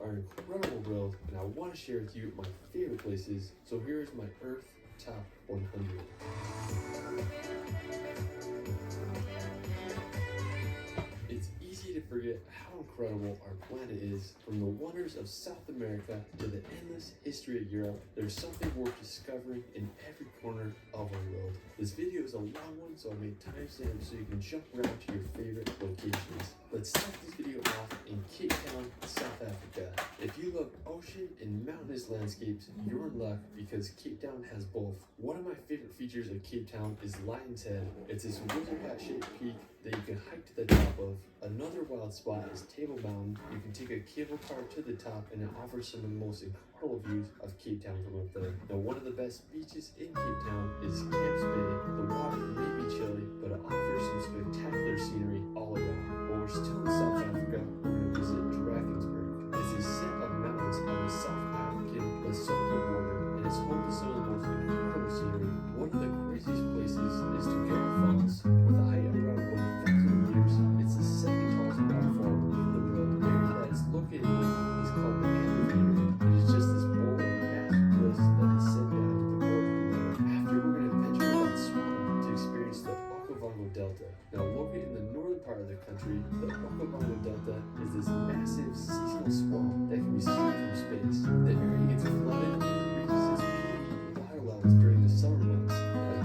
our incredible world, and I want to share with you my favorite places. So here is my Earth Top 100. It's easy to forget how incredible our planet is. From the wonders of South America to the endless history of Europe, there's something worth discovering in every corner of our world. This video is a long one, so I made timestamps so you can jump around to your favorite locations. Let's start this video off in Cape Town, South Africa. If you love ocean and mountainous landscapes, you're in luck because Cape Town has both. One of my favorite features of Cape Town is Lion's Head. It's this wizard hat shaped peak that you can hike to the top of. Another wild spot is Table Mountain. You can take a cable car to the top and it offers some of the most incredible views of Cape Town from up there. Now, one of the best beaches in Cape Town is Camps Bay. The water may be chilly, but it offers some spectacular scenery all around. While we're still in South Africa, we're going to visit Drakensberg. It's a set of mountains on the South African Lesotho border, and it's home to some of the most incredible scenery. One of the craziest places is Tugela Falls, with a height of around 1,000 meters. It's the second tallest waterfall in the world. The area that it's located in is called the Amphitheater. It is just this bold, massive bliss that is set down to the border. After, we're going to venture to Botswana to experience the Okavango Delta. Now, located in the northern part of the country, the Okavango Delta is this massive seasonal swamp that can be seen from space. The area gets flooded and reaches its peak water levels during the summer months.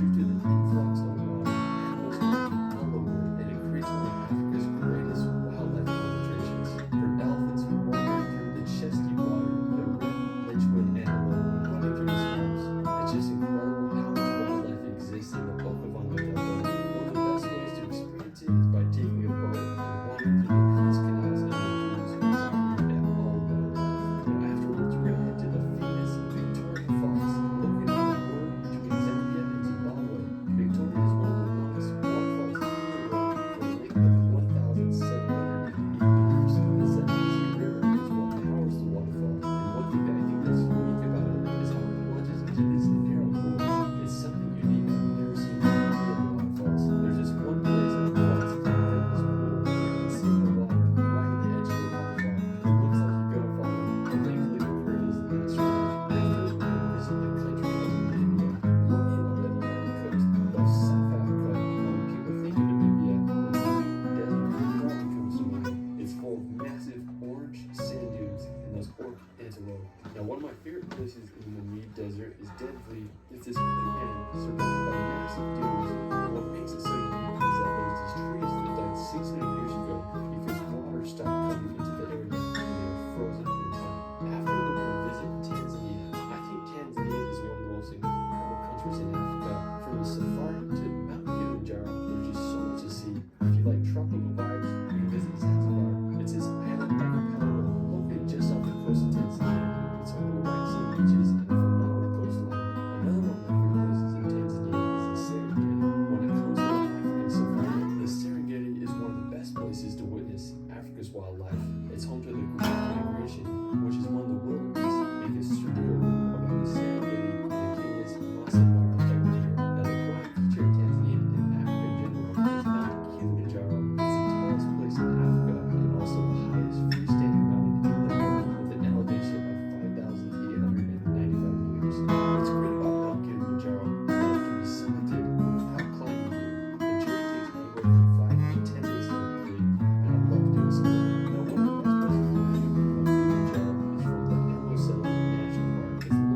Due to the influx of water, animals are all over, and it creates one of Africa's greatest wildlife concentrations. From elephants wandering through the chesty water to red Lynchwood antelope running through the swamps. It's just incredible how much wildlife exists in the Okavango Delta. One of the best ways to experience it is by taking a boat and wandering through the Prince Canals and lagoons and at all wildlife. Now, afterwards, we're going to head to the famous Victoria Falls, located on the border between Zambia and Zimbabwe. Victoria is one of the longest waterfalls in the world, with a length of 1,780 meters. The Zambezi River is what powers the waterfall, and one thing that I think that's unique about it is how it plunges into these narrow pools. It's something unique I've never seen in any other waterfalls. There's just one place in the falls to get in this pool, where you can see the water right at the edge of the waterfall. It looks like you're gonna fall in, and thankfully the current is not strong. After, we're gonna visit the country of Namibia. Located on the Atlantic coast of South Africa, when people think of Namibia, the desert probably comes to mind. It's full of massive orange sand dunes and those orc antelope. Now, one of my favorite places in the Namib Desert is Denvlei. It's this land surrounded by massive dunes. And what makes it so unique is that there's these trees that died 600 years ago because water stopped coming into the area and they were frozen in time. After, we're going to visit Tanzania. I think Tanzania is one of the most incredible countries in Africa. From the safari to Mount Kilimanjaro, there's just so much to see. If you like tropical vibes, you can visit Zanzibar. It's this island archipelago located just off the coast of Tanzania. It's home to white sand beaches and a phenomenal coastline. Another one of my favorite places in Tanzania is the Serengeti. When it comes to the African safari, the Serengeti is one of the best places to witness Africa's wildlife. It's home to the Great Migration, which is one of the world's biggest stories about the Serengeti and Kenya's Masai Mara every year. Now, the prime feature in Tanzania and Africa in general is Mount Kilimanjaro. It's the tallest place in Africa and also the highest freestanding mountain in the world, with an elevation of 5,895 meters. What's great about Mount Kilimanjaro is that it can be summited without climbing gear. The journey takes anywhere from 5 to 10 days to complete, and I love doing so. Now, one of the best places to hike up Mount Kilimanjaro is from the Amboseli National Park. It's located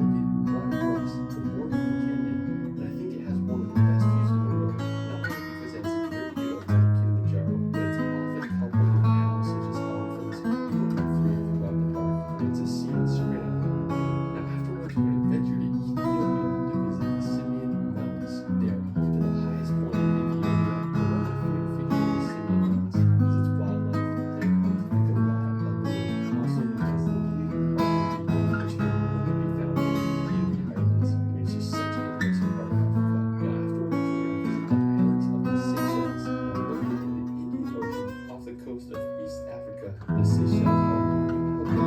right across the border from Kenya, and I think it has one of the best views in the world. Not only because it has a great view of Mount Kilimanjaro, but it's often coupled with animals such as elephants who roam free throughout the park. It's a scene straight out of the movie. Now, afterwards, we're going to venture to Ethiopia to visit the Simien Mountains. They are home to the highest point in Ethiopia. But one of my favorite features of the Simien Mountains is its wildlife. They're home to the Goliath baboon, also known as the leading Arctic eagle, which can only be found in the Gili Islands. I mean, it's just such an amazing part of Africa. Now, afterwards, we're going to visit the islands of the Seychelles. They're located in the Indian Ocean off the coast of East Africa. The Seychelles are made up of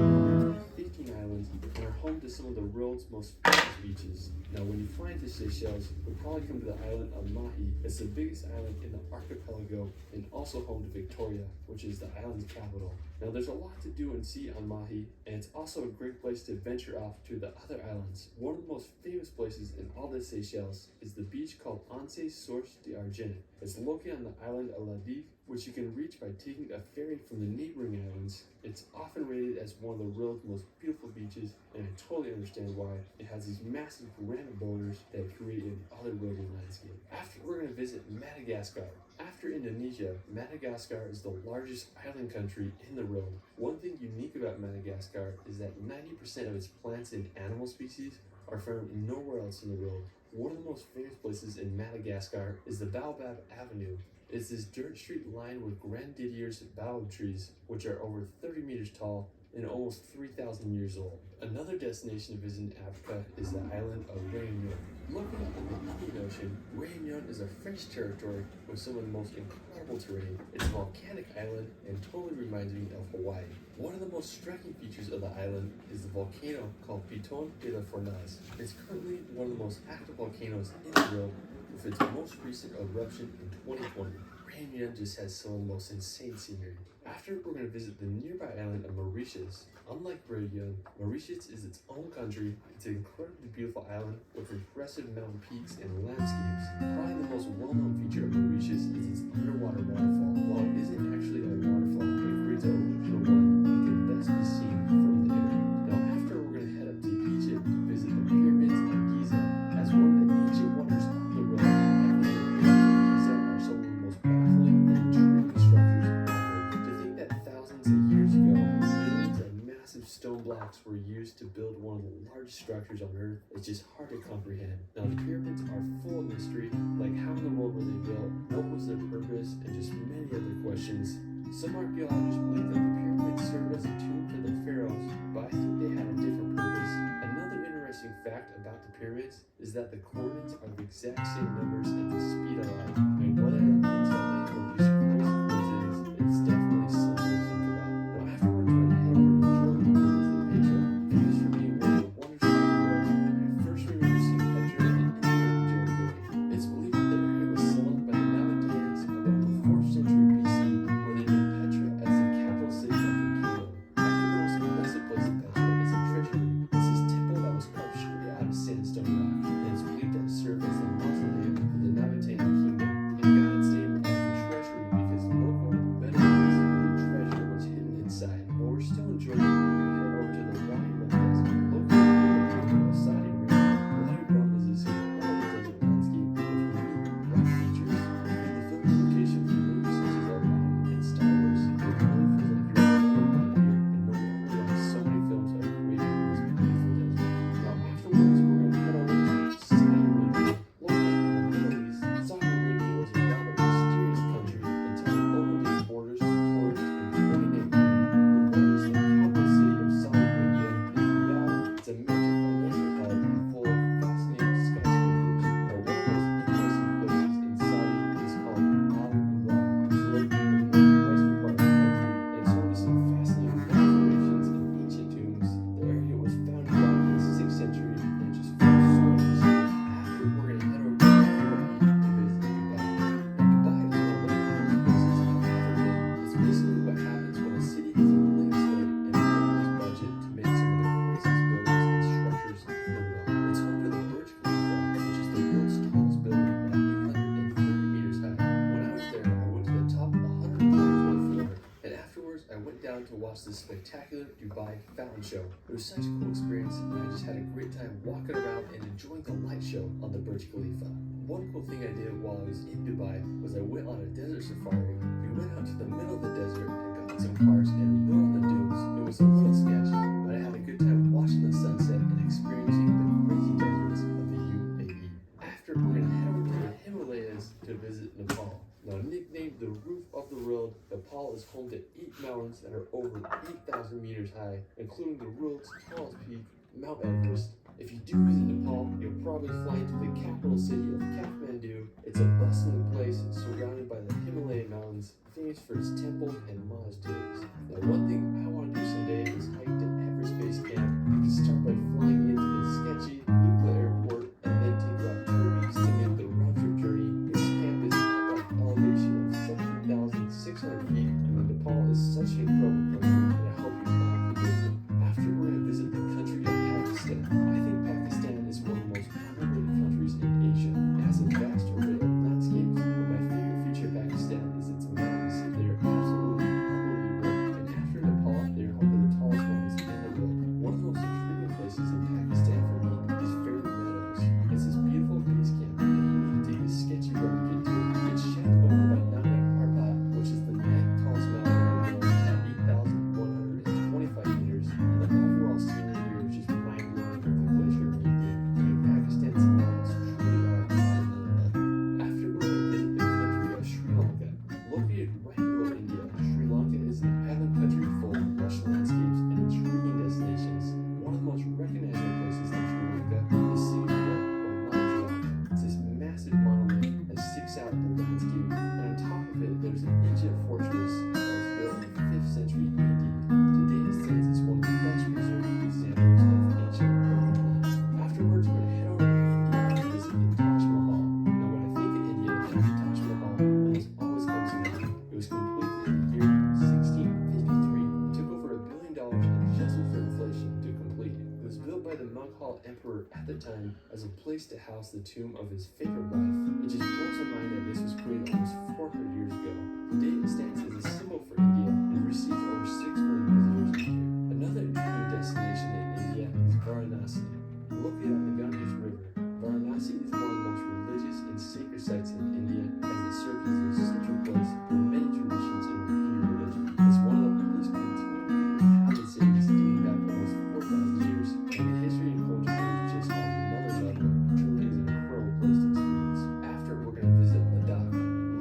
115 islands and are home to some of the world's most famous beaches. Now, when you fly into Seychelles, you'll probably come to the island of Mahi. It's the biggest island in the archipelago and also home to Victoria, which is the island's capital. Now, there's a lot to do and see on Mahi, and it's also a great place to venture off to the other islands. One of the most famous places in all the Seychelles is the beach called Anse Source d'Argent. It's located on the island of La Dive, which you can reach by taking a ferry from the neighboring islands. It's often rated as one of the world's most beautiful beaches, and I totally understand why. It has these massive granite boulders that create an otherworldly landscape. After, we're going to visit Madagascar. After Indonesia, Madagascar is the largest island country in the world. One thing unique about Madagascar is that 90% of its plants and animal species are found nowhere else in the world. One of the most famous places in Madagascar is the Baobab Avenue. It's this dirt street lined with Grandidier's baobab trees, which are over 30 meters tall and almost 3,000 years old. Another destination to visit in Africa is the island of Réunion. Located in the Indian Ocean, Réunion is a French territory with some of the most incredible terrain. It's a volcanic island and totally reminds me of Hawaii. One of the most striking features of the island is the volcano called Piton de la Fournaise. It's currently one of the most active volcanoes in the world, with its most recent eruption in 2020. Réunion just has some of the most insane scenery. After, we're going to visit the nearby island of Mauritius. Unlike Réunion, Mauritius is its own country. It's an incredibly beautiful island with impressive mountain peaks and landscapes. Probably the most well-known feature of Mauritius is its underwater waterfall. While it isn't actually a waterfall, it creates an illusion of one and can best be seen from the air. Now, after, we're going to head up to Egypt to visit the pyramids of Giza. As one of the ancient wonders of the world, I think the pyramids of Giza are some of the most baffling and intriguing structures on Earth. To think that thousands of years ago, millions of massive stone blocks were used to build one of the largest structures on Earth is just hard to comprehend. Now, the pyramids are full of mystery, like how in the world were they built, what was their purpose, and just many other questions. Some archaeologists believe that the pyramids served as a tomb for the pharaohs, but I think they had a different purpose. Another interesting fact about the pyramids is that the coordinates are the exact same numbers at the speed of light. I mean, whether that means something or just crazy coincidence, it's definitely something to think about. Now, afterwards, we're going to head over to Jordan to visit Petra, famous for being one of the wonders of the world. I first remember seeing Petra in India Jordan. It's believed that the area was settled by the Nabateans around the 4th century BC, where they named Petra as the capital city of their kingdom. I think the most impressive place in Petra is a treasury. It's this temple that was carved straight out of sandstone rock, and it's believed to have served as the mausoleum for the Nabatean kingdom. It got its name as the treasury because local Bedouins believed treasure was hidden inside. While we're still in Jordan, we head over to the Wadi Rum Desert, located in the capital of Saudi Arabia. Wadi Rum is this incredible desert landscape with unique rock features. The filming location for movies such as Outlaw and Star Wars, it really feels like you're in a here, and no wonder why so many films are created in this beautiful desert. Now, afterwards, we're going to head over to Saudi Arabia. Located in the Middle East, Saudi Arabia was a rather mysterious country until it opened its borders to tourists in 2019. The largest and capital city of Saudi Arabia is Riyadh. It's a major financial hub full of fascinating skyscrapers. Now, one of the most interesting places in Saudi is called Al Rawda. It's located in the northwestern part of the country, and it's home to some fascinating rock formations and ancient tombs. The area was founded back in the 6th century and just full of so much history. After, we're going to head over to UAE to visit Dubai. Now, Dubai is one of the coolest places I've ever been. It's basically what happens when a city has a blank slate and a limited budget to make some of the craziest buildings and structures in the world. It's home to the Burj Khalifa, which is the world's tallest building at 830 meters high. When I was there, I went to the top 124th floor, and afterwards, I went down to watch this spectacular Dubai fountain show. It was such a cool experience, and I just had a great time walking around and enjoying the light show on the Burj Khalifa. One cool thing I did while I was in Dubai was I went on a desert safari. We went out to the middle of the desert and got in some cars and rode on the dunes. It was a little sketchy, but I had a good time watching the sunset and experiencing the crazy deserts of the UAE. After, we're going to head over to the Himalayas to visit Nepal. Now, nicknamed the roof of the world, Nepal is home to 8 mountains that are over 8,000 meters high, including the world's tallest peak, Mount Everest. If you do visit Nepal, you'll probably fly into the capital city of Kathmandu. It's a bustling place surrounded by the Himalayan mountains, famous for its temples and monasteries. Now, one thing I want to do someday is hike to Everest Base Camp. You can start by flying into the sketchy Lukla Mughal emperor at the time as a place to house the tomb of his favorite wife. It just blows my mind that this was created almost 400 years ago. Today it stands as a symbol for India and receives over 6 million visitors a year. Another intriguing destination in India is Varanasi. Located on the Ganges River, Varanasi is one of the most religious and sacred sites in India as it serves as a central place for many traditions in the Hindu religion. It's one of the oldest continually inhabited cities dating back almost 4,000 years, and the history and culture is just on another level. Truly is an incredible place to experience. After, we're going to visit Ladakh.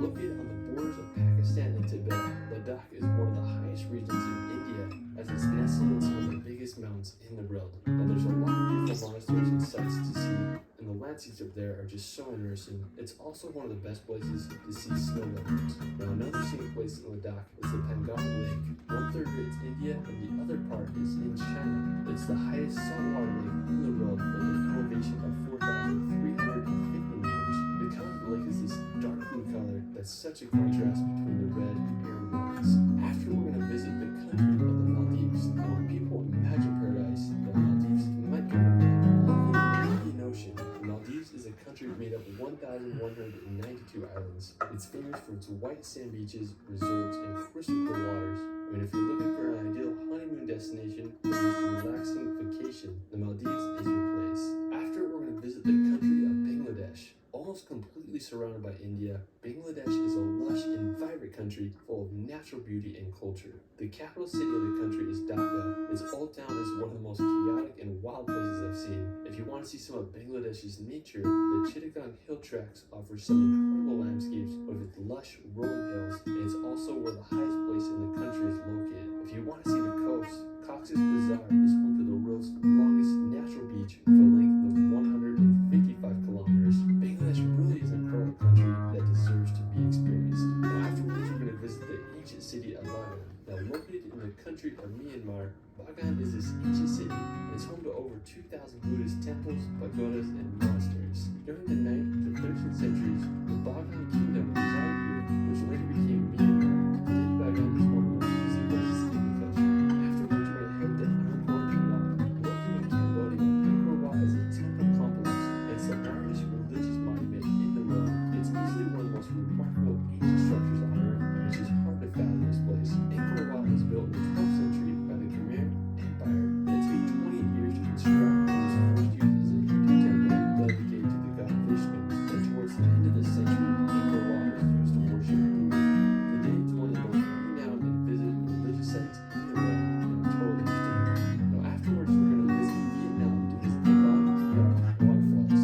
Located on the borders of Pakistan and Tibet, Ladakh is one of the highest regions in India as it's nestled in some of the biggest mountains in the world. Now there's a lot of beautiful monasteries and sites to see, and the landscapes up there are just so interesting. It's also one of the best places to see snow leopards. Now another scenic place in Ladakh is the Pangal Lake. One third of it is India and the other part is in China. It's the highest saltwater lake in the world with an elevation of 4,350 meters. The color of the lake is this dark blue color that's such a contrast between the red and air waters. After, we're going to visit the country of the Maldives. Now when people imagine paradise, the Maldives might come to mind. Located in the Indian Ocean, the Maldives is a country made up of 1,192 islands. It's famous for its white sand beaches, resorts, and crystal clear waters. I mean, if you're looking for an ideal honeymoon destination or just a relaxing vacation, the Maldives is your place. After, we're going to visit the country of Bangladesh. Almost completely surrounded by India, Bangladesh is a lush and vibrant country full of natural beauty and culture. The capital city of the country is Dhaka. Its old town is one of the most chaotic and wild places I've seen. If you want to see some of Bangladesh's nature, the Chittagong Hill Tracks offers some incredible landscapes with its lush rolling hills, and it's also where the highest place in the country is located. If you want to see the coast, Cox's Bazar is home to the world's longest natural beach with a length of 155 kilometers. Bangladesh really is an incredible country that deserves to be experienced. Now afterwards, we're going to visit the ancient city of Bagan. Now located in the country of Myanmar, Bagan is this ancient city and is home to over 2,000 Buddhist temples, pagodas, and monasteries. During the 9th to 13th centuries, the Bagan kingdom resided here, which later became Myanmar. Today, Bagan is one of the most busy places in the country. Afterwards, we're going to head to Angkor Wat. Located in Cambodia, Angkor Wat is a temple complex and it's the largest religious monument in the world. It's easily one of the most remarkable ancient structures on Earth, and it's just hard to fathom this place. Angkor Wat was built in the 12th century by the Khmer Empire, and it took 28 years to construct and was first used as a Hindu temple dedicated to the god Vishnu. And towards the end of the century, Angkor Wat was used to worship Buddha. Today, it's one of the most renowned and visited religious sites in the world, and totally interesting. Now afterwards, we're going to visit Vietnam to visit the Ban Gia waterfalls.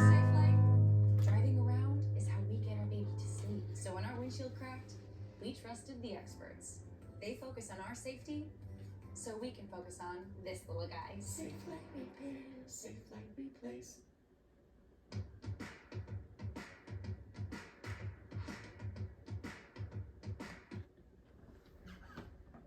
Safe life. Driving around is how we get our baby to sleep. So when our windshield cracked, we trusted the experts. They focus on our safety, so we can focus on this little guy. Safe like replace, safe like replace.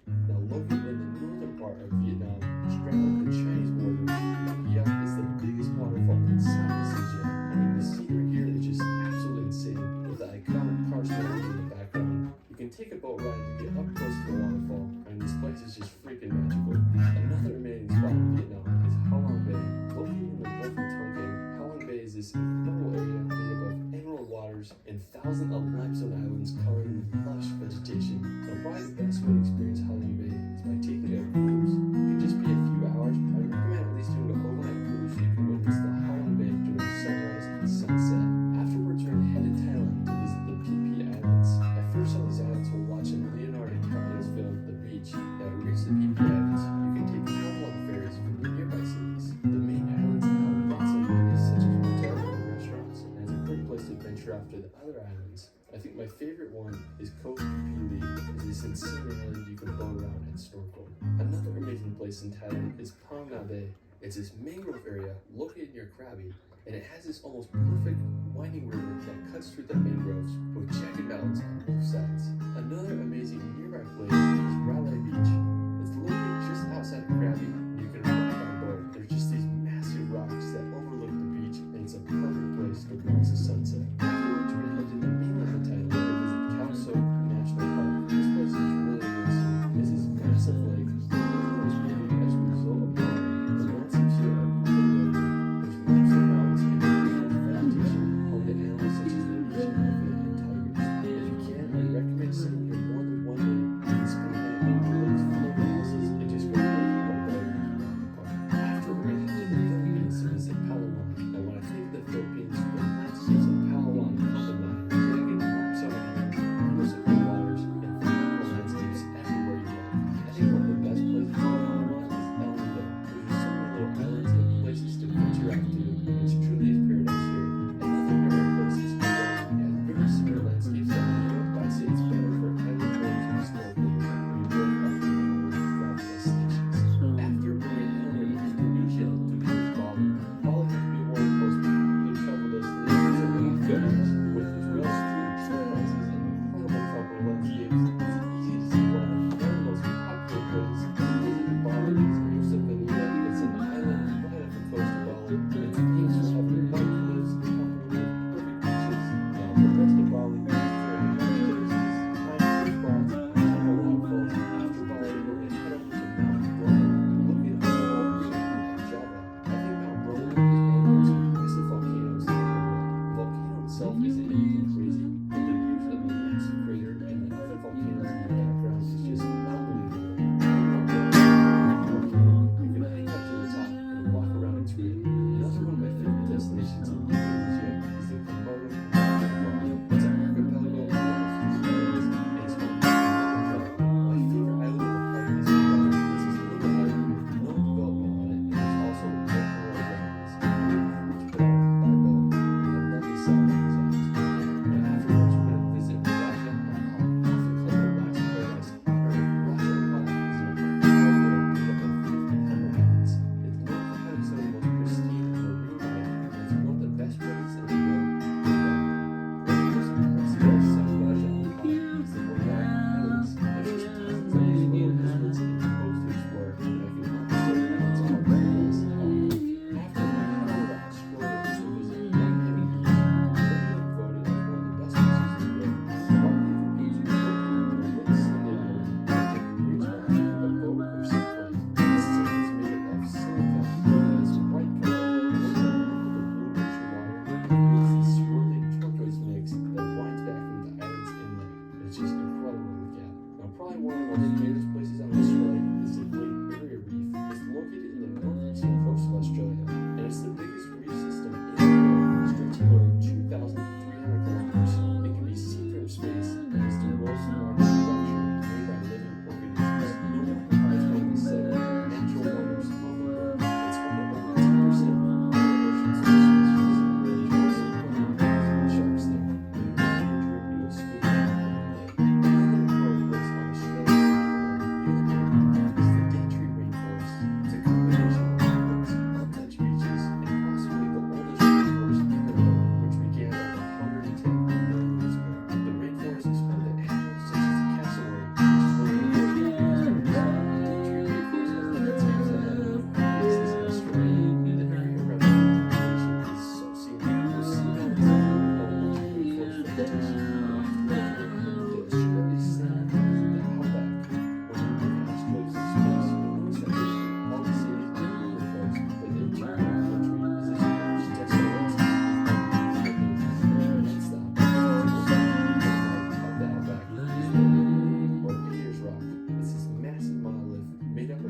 Now located in the northern part of Vietnam, straddling the Chinese border, Nong Yat is the biggest waterfall in Southeast Asia. I mean, the scenery here is just absolutely insane, with the iconic karst mountains in the background. You can take a boat ride to get up close to the waterfall. I mean, this place is just freaking magical. Another amazing spot in Vietnam is Ha Long Bay. Located in the Gulf of Tonkin, Ha Long Bay is this incredible area made up of emerald waters and thousands of limestone islands covered in lush vegetation. Now, probably the best way to experience Ha Long Bay is by taking a cruise. It can just be a few hours, but I recommend at least doing an overnight cruise so you can witness the Ha Long Bay during sunrise and sunset. Afterwards, we're going to head to Thailand to visit the Phi Phi Islands. I first saw these islands while watching Leonardo DiCaprio's film The Beach. Now, to reach the Phi Phi Islands, you can take hour-long ferries from the nearby cities. The main islands have lots of amenities such as hotels and restaurants, and it's a great place to venture off to the other islands. I think my favorite one is Koh Phi Phi. It's this insane island you can boat around and snorkel. Another amazing place in Thailand is Phang Nga Bay. It's this mangrove area located near Krabi, and it has this almost perfect winding river that cuts through the mangroves with jagged mountains on both sides. Another amazing nearby place is Railay Beach. It's located just outside of Krabi, and you can ride on a boat. There's just these massive rocks that overlook the beach, and it's a perfect place to watch the sunset. Afterwards, we're going to head to the mainland of Thailand to visit Khao Sok National Park. This place is really amazing. It's this massive lake, as beautiful as we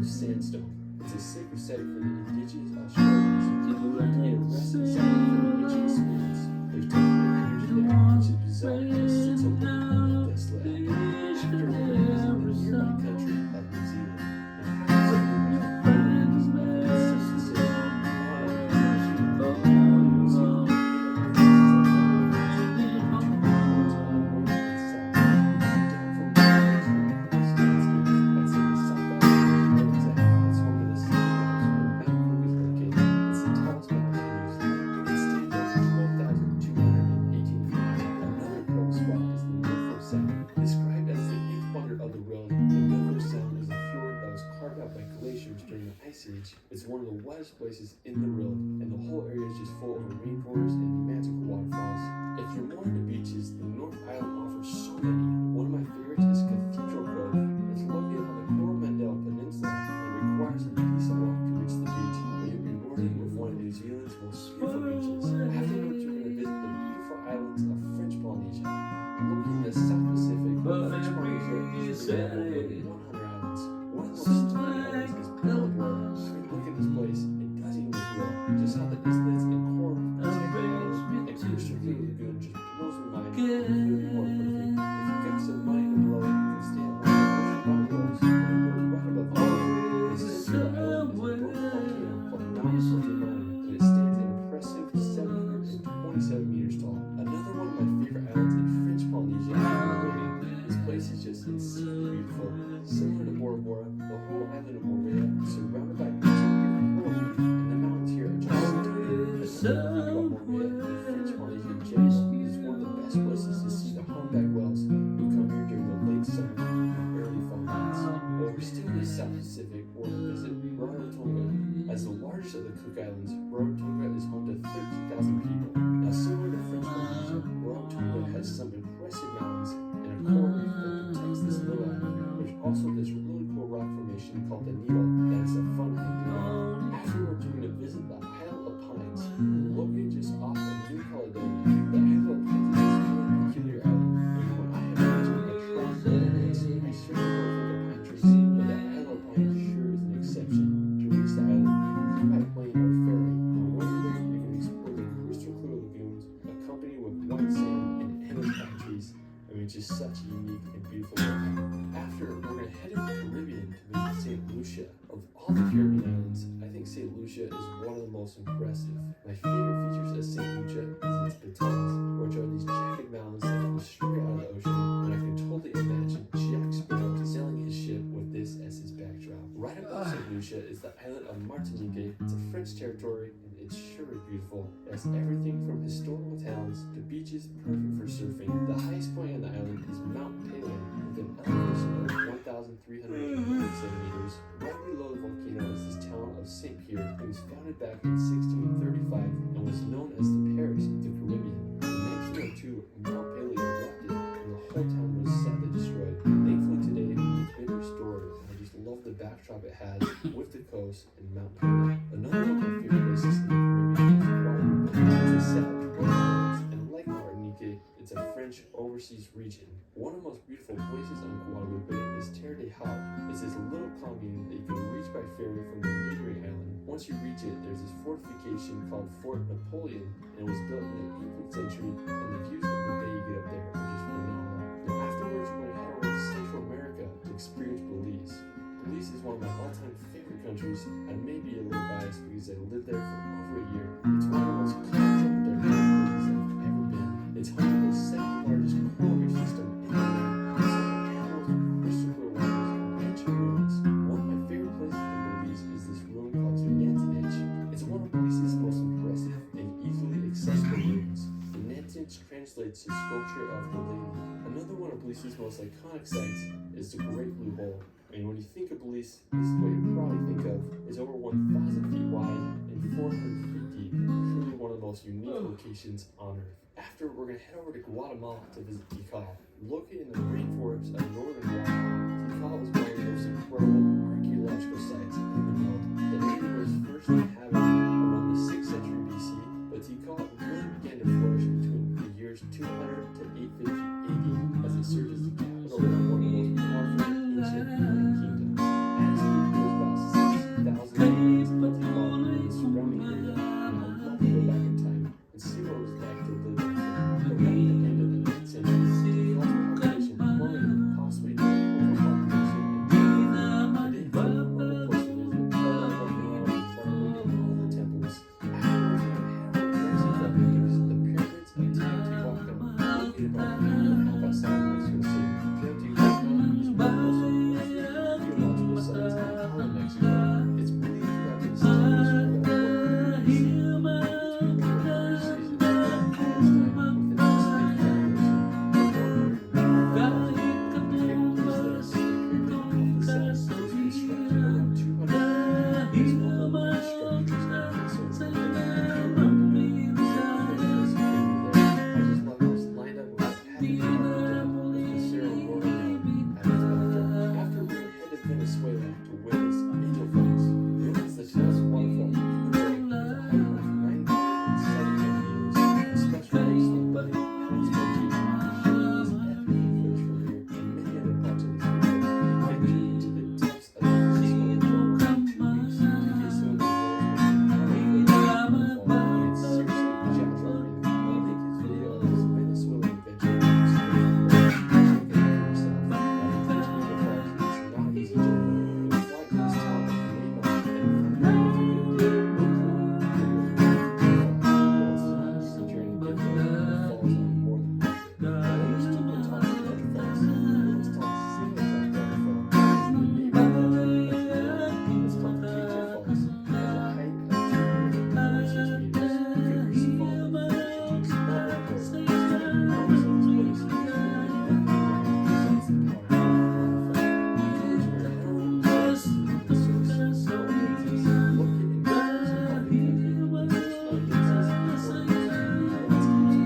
of sandstone. It's a sacred site for the indigenous Australians. A resting site for ancient spirits. There's definitely energy there, which is bizarre and sits alone in a desolate island. After a visit the nearby country of New Zealand, and after described as the eighth wonder of the world, the Milford Sound is a fjord that was carved out by glaciers during the Ice Age. It's one of the wettest places in the world, and the whole area is just full of rainforests and magical waterfalls. If you're more into beaches, the North Island offers so many. One of my favorites is Cathedral Cove. It's located on the Coromandel Peninsula and requires a decent walk to reach the beach, but you'll be rewarded with one of New Zealand's most beautiful beaches. Afterwards, you're going to visit the beautiful islands of French Polynesia. Located in the South Pacific, French Polynesia is made up of more than 100 islands. One of the most stunning islands is Bellabora. If you look at this place, it doesn't even feel just how the islets and coral and Crystal Clear Lagoon just blows my mind. Couldn't be more perfect. If you got some money to blow, you can stay on one of the ocean bungalows and it goes right above the water. The center of the island is a broken volcano called Mount Portimao, and it stands an impressive 727 meters tall. Another one of my favorite islands in French Polynesia is Moorea. This place is just insanely beautiful. Similar to Bora Bora, the whole island of Moorea is surrounded by beautiful coral reef, and the mountains here are just stunning. The thing about Moorea and French Polynesia in general is one of the best places to see the humpback whales who come here during the late summer and early fall months. While we're still in the South Pacific, we're going to visit Rarotonga. As the largest of the Cook Islands, Rarotonga is home to 13,000 people. Now, similar to French Polynesia, Rarotonga has some impressive mountains and a coral reef that protects this little island. There's also this really cool rock formation called the Needle that is a fun thing to do. Afterwards, we're going to visit the Isle of Pines. Located just off of New Caledonia, the Isle of Pines is this really peculiar island. And when I have mentioned a trunk this, I certainly don't think of pine trees, but the Isle of Pines sure is an exception. To reach the island, you can come by plane or ferry, and when you're there, you can explore the crystal clear lagoons, accompanied with white sand and endless pine trees. I mean, just such a unique and beautiful world. After, we're going to head to the Caribbean to visit St. Lucia. Of all the Caribbean islands, I think St. Lucia is one of the most impressive. My favorite features of St. Lucia is its batons, which are these jagged mountains that come straight out of the ocean, and I can totally imagine Jack Sparrow sailing his ship with this as his backdrop. Right above St. Lucia is the island of Martinique. It's a French territory, and it's sure beautiful. It has everything from historical towns to beaches perfect for surfing. The highest point on the island is Mount Pelée, with an elevation of 1,387 meters. Right below the volcano is this town of St. Pierre. It was founded back in 1635 and was known as the Paris of the Caribbean. In 1902, Mount Pelée erupted and the whole town was sadly destroyed. Thankfully today, it's been restored, and I just love the backdrop it has with the coast and Mount Pelée. Another one of my favorite places in the Caribbean is Guadeloupe. It's a sad islands, and like Martinique, it's a French overseas region. One of the most beautiful places on Guadeloupe is Terre de Haut. It's this little commune that you can reach by ferry from the neighboring island. Once you reach it, there's this fortification called Fort Napoleon, and it was built in the 18th century, and the views of the bay you get up there are just phenomenal. Now afterwards, we're going to head over to Central America to experience Belize. Belize is one of my all-time favorite countries. I may be a little biased because I lived there for over a year. It's one of the most colorful and diverse places I've ever been. It's home to the second largest coral reef system in the world. It's home to animals, crystal clear waters, and ancient ruins. One of my favorite places in Belize is this ruin called Nantinich. It's one of Belize's most impressive and easily accessible ruins. The Nantinich translates to sculpture of the lady. Another one of Belize's most iconic sites is the Great Blue Hole. And when you think of Belize, this is what you probably think of is over 1,000 feet wide and 400 feet deep. Truly one of the most unique locations on Earth. After, we're going to head over to Guatemala to visit Tikal. Located in the rainforests of northern Guatemala, Tikal is one of the most incredible archaeological sites in the world. The area was first inhabited around the 6th century BC, but Tikal really began to flourish between the years 200 to 850 AD as it served as the capital of one of the most powerful ancient Incan kingdoms. As it goes about constructed around 200 as one of the largest structures in Minnesota. Houses levels lined up about half a mile depth with the Cerro Gordo Mountain at its backdrop. After we would head to Venezuela to witness Angel Falls, known as the tallest waterfall in the world, with a height of 971 meters. A special race led by Alex Martinez shared his epic footage from here and many other parts of this video, venturing into the depths of the Venezuelan jungle for 2 weeks to get some of the world's most powerful waterfall. It's seriously jaw-dropping. I'll link his video of his Venezuelan adventure in the description below. Check it out for yourself. Now, Angel Falls is not an easy journey. The flight to this town of Lima and from there, if you can do it locally, it will be well, it's not an easy journey to get there. The falls are more than worth it. Now, here's two good talks about the falls. Let's talk single track waterfall. It's the neighborhood of Let's talk KJ Falls. It has a height of 246 meters. Figures fall in the small airport. It's got enormous in this place. It's really nothing besides the power of the waterfall. Here's where everyone starts with the source. So Lindsay's located in Texas and Harley County. Lindsay's landscapes in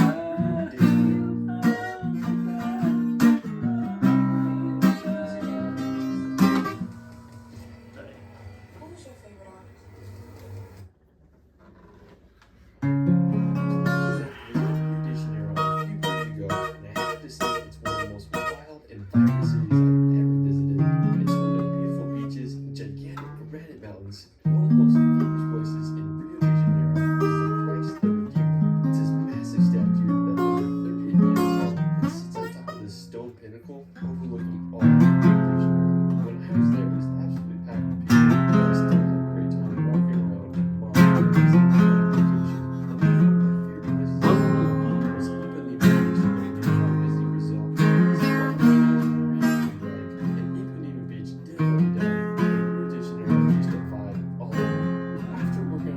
South America. Lindsay's endless array of stadiums is completely crazy. What was your favorite artist? Rio de Janeiro a few years ago, and I have to say it's one of the most wild and vibrant cities I've ever visited. It's home to beautiful beaches, gigantic granite mountains, and one of the most famous places in Rio de Janeiro is the Christ the Redeemer. It's this massive statue that's over 38 meters tall and sits on top of this stone pinnacle overlooking all of Rio de Janeiro. When I was there, it was absolutely packed with people, but I still had a great time walking around and marveling at this iconic location. And one of my favorite places to go was Ipanema Beach near Disney Resort. This is what the really like, and Ipanema Beach definitely does. And Rio de Janeiro just a vibe all over. After working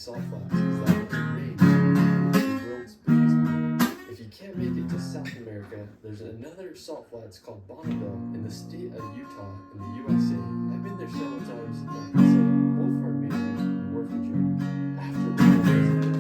salt flats is that it rains the world's biggest one. If you can't make it to South America, there's another salt flats called Bonneville in the state of Utah in the USA. I've been there several times, and I can say both are amazing and worth the journey. After the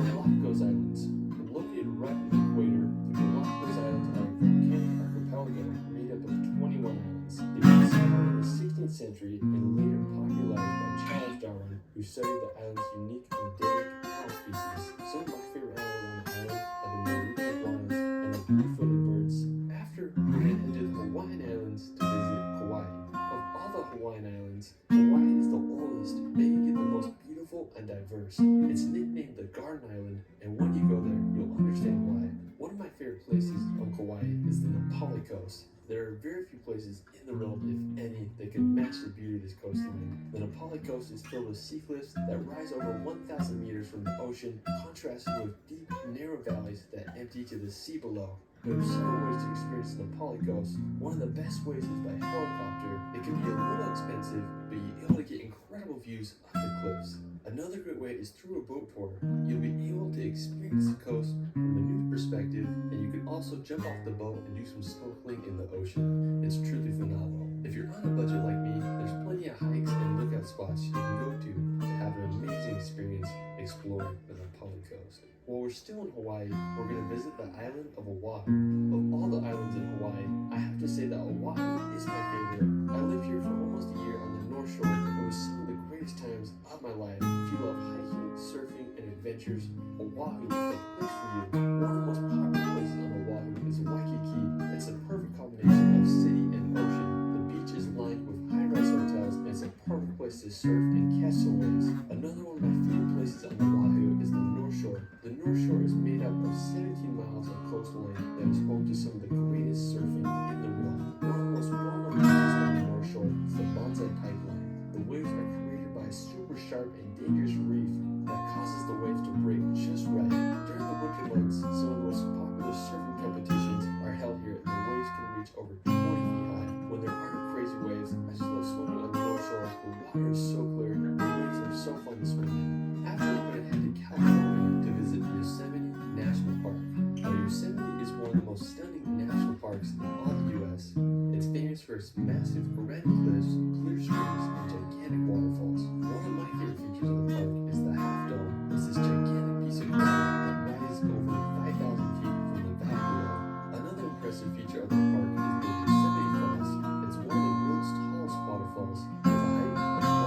Galapagos Islands, located right on the equator, the Galapagos Islands are a volcanic archipelago made up of 21 islands. They were discovered in the 16th century and later popularized by Charles Darwin, who studied the island's unique endemic owl species. Some of my favorite animals on the island are the marine iguanas and the blue-footed birds. After, we then head to the Hawaiian Islands to visit Kauai. Of all the Hawaiian Islands, Hawaii is the oldest, making it the most beautiful and diverse. It's nicknamed the Garden Island, and when you go there, you'll understand why. One of my favorite places on Kauai is the Napali Coast. There are very few places in the world, if any, that can match the beauty of this coastline. The Napali Coast is filled with sea cliffs that rise over 1,000 meters from the ocean, contrasted with deep, narrow valleys that empty to the sea below. There are several ways to experience the Napali Coast. One of the best ways is by helicopter. It can be a little expensive, but you're able to get incredible views of the cliffs. Another great way is through a boat tour. You'll be able to experience the coast from a new perspective, and you can also jump off the boat and do some snorkeling in the ocean. It's truly phenomenal. If you're on a budget like me, there's plenty of hikes and lookout spots you can go to have an amazing experience exploring the Napali Coast. While we're still in Hawaii, we're going to visit the island of Oahu. Of all the islands in Hawaii, I have to say that Oahu is my favorite. I lived here for almost a year on the North Shore. It was some of the greatest times of my life. If you love hiking, surfing, and adventures, Oahu is the place for you. One of the most popular places on Oahu is Waikiki. It's a perfect combination of city and ocean. The beach is lined with high-rise hotels, and it's a perfect place to surf and catch some waves. Another one of my favorite places on Oahu is the North Shore. The North Shore is made up of 17 miles of coastline that is home to some of the greatest surfing in the world. One of the most well-known beaches on the North Shore is the Banzai Pipeline. The waves are created by a super sharp and dangerous reef that causes the waves to break just right. During the winter months, some of the most popular surfing competitions are held here, and the waves can reach over 20 feet high. When there aren't crazy waves, I just love swimming on the North Shore. The water is so clear, and the waves are so fun to swim in. After, we're going to head to California to visit Yosemite National Park. Now, Yosemite is one of the most stunning national parks in all the U.S. It's famous for its massive granite cliffs, clear streams, and gigantic waterfalls. One of my favorite features of the park is the Half Dome. It's this gigantic piece of granite that rises over 5,000 feet from the valley below. Another impressive feature of the park is the Yosemite Falls. It's one of the world's tallest waterfalls. It has a height of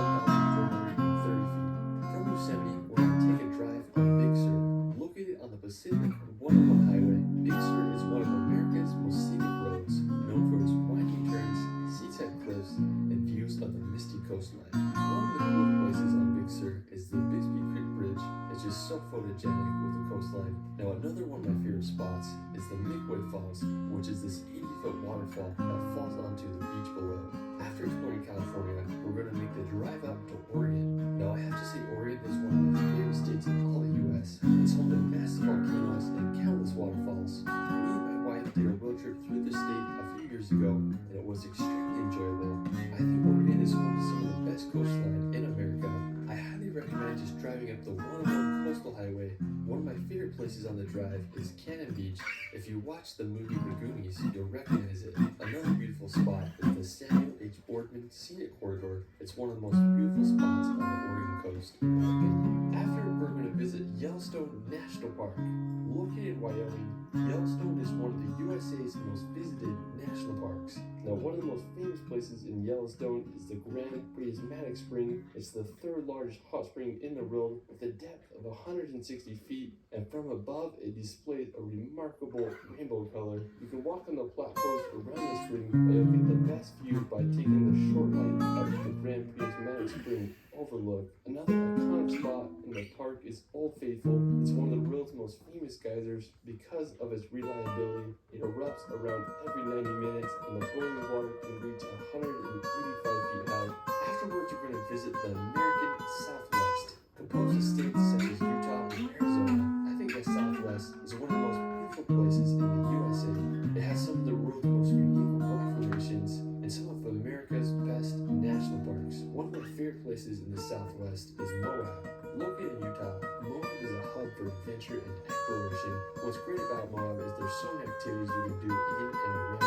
1,430 feet. From Yosemite, we're going to take a drive on Big Sur. Located on the Pacific 101 Highway, Big Sur is one of America's most scenic roads, known for its winding turns, sea-type cliffs, and views of the misty coastline. One of the cool places on Big Sur is the Bixby Creek Bridge. It's just so photogenic with the coastline. Now, another one of my favorite spots is the Midway Falls, which is this 80-foot waterfall that falls onto the beach below. After exploring California, we're going to make the drive up to Oregon. Now, I have to say Oregon is one of my favorite states in all the U.S. It's home to massive volcanoes and countless waterfalls. Me and my wife did a road trip through the state a few years ago, and it was extremely enjoyable. I think Oregon is home to some of the best coastline in America. I highly recommend just driving up the 101 Coastal Highway. One of my favorite places on the drive is Cannon Beach. If you watch the movie The Goonies, you'll recognize it. Another beautiful spot is the Samuel H. Boardman Scenic Corridor. It's one of the most beautiful spots on the Oregon coast, in my opinion. After, we're going to visit Yellowstone National Park. Located in Wyoming, Yellowstone is one of the USA's most visited national parks. Now, one of the most famous places in Yellowstone is the Grand Prismatic Spring. It's the third largest hot spring in the world with a depth of 160 feet, and from above it displays a remarkable rainbow color. You can walk on the platforms around the spring, and you'll get the best view by taking the short line up the Grand Prismatic Spring overlook. Another iconic spot in the park is Old Faithful. It's one of the world's most famous geysers because of its reliability. It erupts around every 90 minutes, and the boiling water can reach 185 feet high. Afterwards, you're going to visit the American Southwest, composed of states such as Utah and Arizona. I think the Southwest is one of the most beautiful places in the USA. It has some of the world's most unique rock formations and some of America's best national parks. One of my favorite places in the Southwest is Moab. Located in Utah, adventure and exploration. What's great about Moab is there's so many activities you can do in and around it.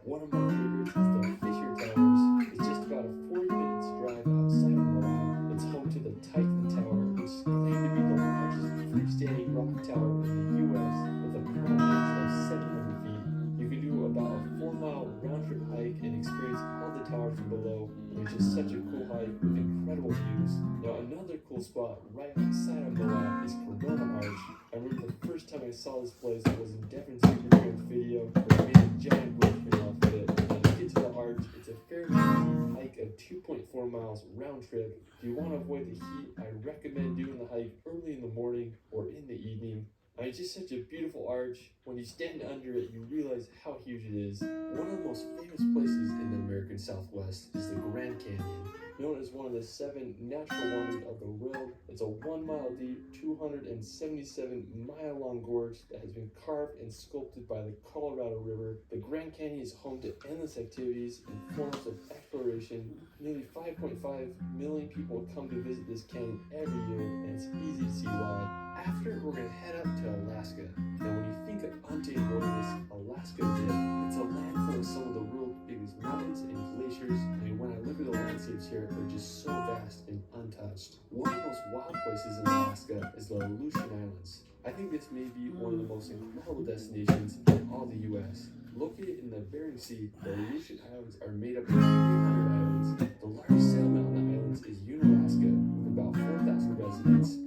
One of my favorites is the Fisher Towers. It's just about a 40 minutes drive outside of Moab. It's home to the Titan Tower, which is claimed to be the largest freestanding rock tower in the U.S. with a prominence of 700 feet. You can do about a 4-mile round-trip hike and experience all the towers from below. And it's just such a cool hike with incredible views. Now another cool spot right outside of Moab is Corona Arch. I remember the first time I saw this place was in Devin Supertram's video where he made a giant bridge off of it. Now to get to the arch, it's a fairly easy hike of 2.4 miles round trip. If you want to avoid the heat, I recommend doing the hike early in the morning or in the evening. And it's just such a beautiful arch. When you stand under it, you realize how huge it is. One of the most famous places in the American Southwest is the Grand Canyon. Known as one of the 7 natural wonders of the world, it's a 1-mile deep, 277-mile-long gorge that has been carved and sculpted by the Colorado River. The Grand Canyon is home to endless activities and forms of exploration. Nearly 5.5 million people come to visit this canyon every year, and it's easy to see why. After, we're going to head up to Alaska. Now, when you think of untamed wilderness, Alaska is it. It's a land full of some of the world's biggest mountains and glaciers. I mean, when I look at the landscapes here, they're just so vast and untouched. One of the most wild places in Alaska is the Aleutian Islands. I think this may be one of the most incredible destinations in all the U.S. Located in the Bering Sea, the Aleutian Islands are made up of 300 islands. The largest settlement on the islands is Unalaska, with about 4,000 residents.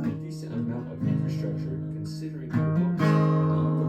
A decent amount of infrastructure considering the remote. The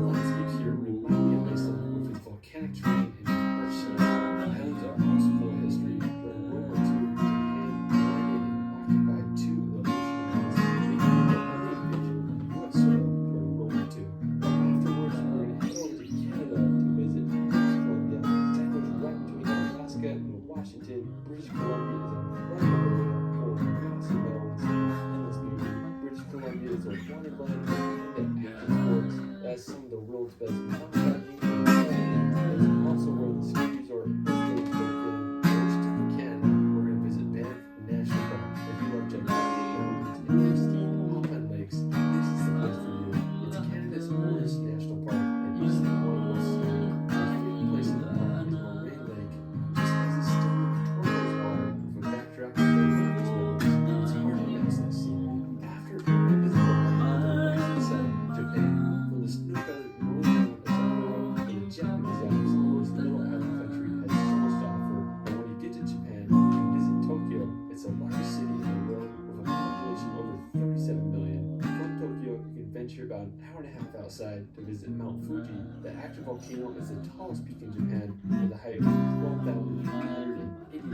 landscapes here remind me of Iceland with its volcanic terrain and harsh seas. The islands are also full of history. During World War II, Japan landed and occupied 2 of the Aleutian Islands, making it the only invasion of U.S. soil during World War II. Afterwards, we're going to head over to Canada to visit British Columbia. Sandwiched right between Alaska and Washington, British Columbia is an incredible area full of massive mountains and endless beauty. British Columbia is a wonderland that action sports. It has some of the world's best mountain biking and skiing. It's also where the ski resort is located. Next time in Canada, we're going to visit Banff National Park. If you love gigantic mountains and pristine alpine lakes, this is the place for you. It's Canada's oldest national park and easily one of the most scenic. My favorite place in the park is Moraine Lake. It just has a stunning turquoise water with a backdrop of the Rockies Mountains. It's hard to miss that scenery. After, we're going to visit the land of the rising sun, Japan. From the snow-covered northern island of Sapporo to the Japanese Alps, this little island country has so much to offer. And when you get to Japan, you can visit Tokyo. It's the largest city in the world with a population of over 37 million. From Tokyo, you can venture about an hour and a half outside to visit Mount Fuji. The active volcano is the tallest peak in Japan with a height of 12,380 feet.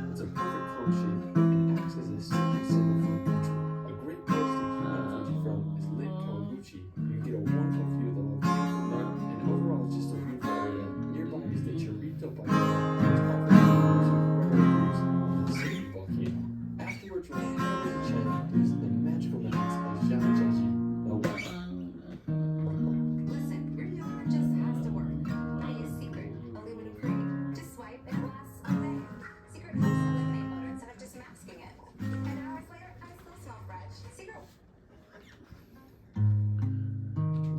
It's a perfect cone shape and acts as a sacred symbol for the country. A great place to view Mount Fuji from is Lake Kawaguchi. You can get a wonderful view of the volcano from there, and overall it's just a beautiful area. Nearby is the Chirito Volcano, which offers incredible views of the city volcano. Afterwards, we're going to head over to China to visit the magical mountains of Zhangjiajie. Now, Listen, your yogurt just has to work. I use Secret, aluminum free. Just swipe and lasts all day. Secret helps eliminate odor instead of just masking it. And hours later, I still smell fresh. Secret.